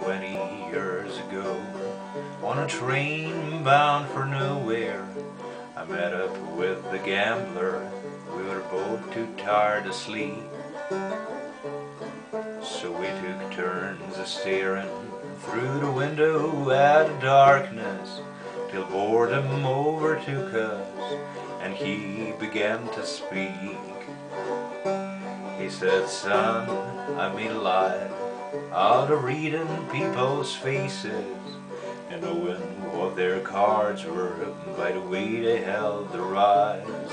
20 years ago, on a train bound for nowhere, I met up with the gambler. We were both too tired to sleep, so we took turns staring through the window at the darkness, till boredom overtook us and he began to speak. He said, "Son, I made a life out of reading people's faces and knowing what their cards were by the way they held their eyes.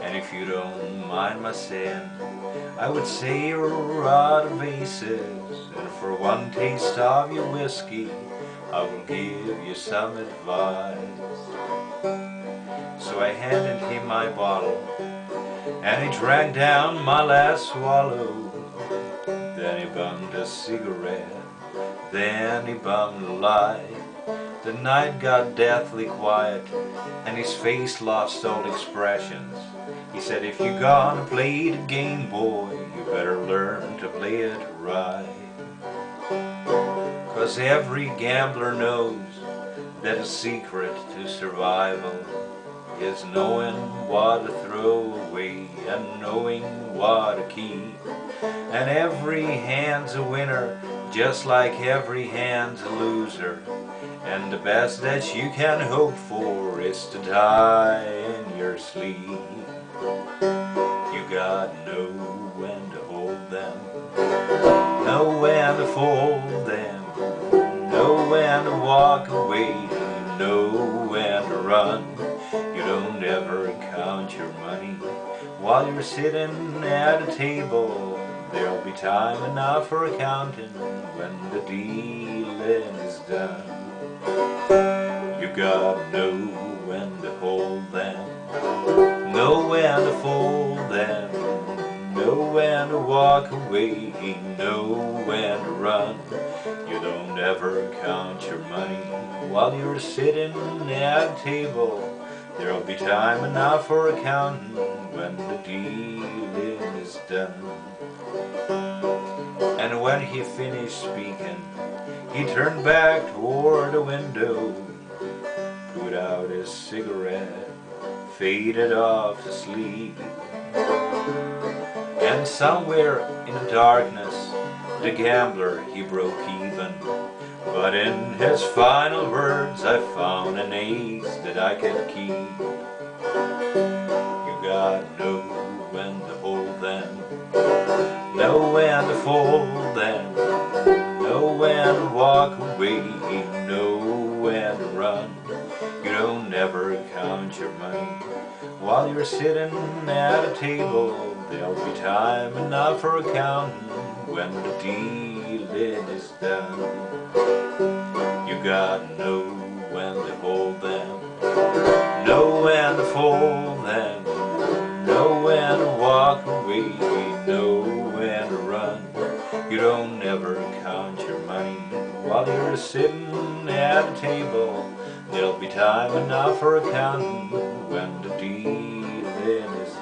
And if you don't mind my saying, I would say you're out of aces, and for one taste of your whiskey I will give you some advice." So I handed him my bottle and he drank down my last swallow. Then he bummed a cigarette, then he bummed a light. The night got deathly quiet and his face lost all expressions. He said, "If you're gonna play the game, boy, you better learn to play it right. 'Cause every gambler knows that the secret to survival is knowing what to throw away and knowing what to keep. And every hand's a winner, just like every hand's a loser. And the best that you can hope for is to die in your sleep. You gotta know when to hold them, know when to fold them, know when to walk away, know when to run. You don't ever count your money while you're sitting at a table. There'll be time enough for accounting when the dealing is done. You gotta know when to hold them, know when to fold them, know when to walk away, know when to run. You don't ever count your money while you're sitting at a table. There'll be time enough for accounting when the dealing is done." And when he finished speaking, he turned back toward the window, put out his cigarette, faded off to sleep. And somewhere in the darkness, the gambler, he broke even. But in his final words, I found an ace that I could keep. You gotta know when to hold them, know when to fold them, know when to walk away, know when to run. You don't ever count your money while you're sitting at a table. There'll be time enough for accounting when the dealing is done. You gotta know when to hold them, know when to fold them, know when to walk away, know when to run. You don't ever count your money while you're sitting at a table. There'll be time enough for accounting when the dealing is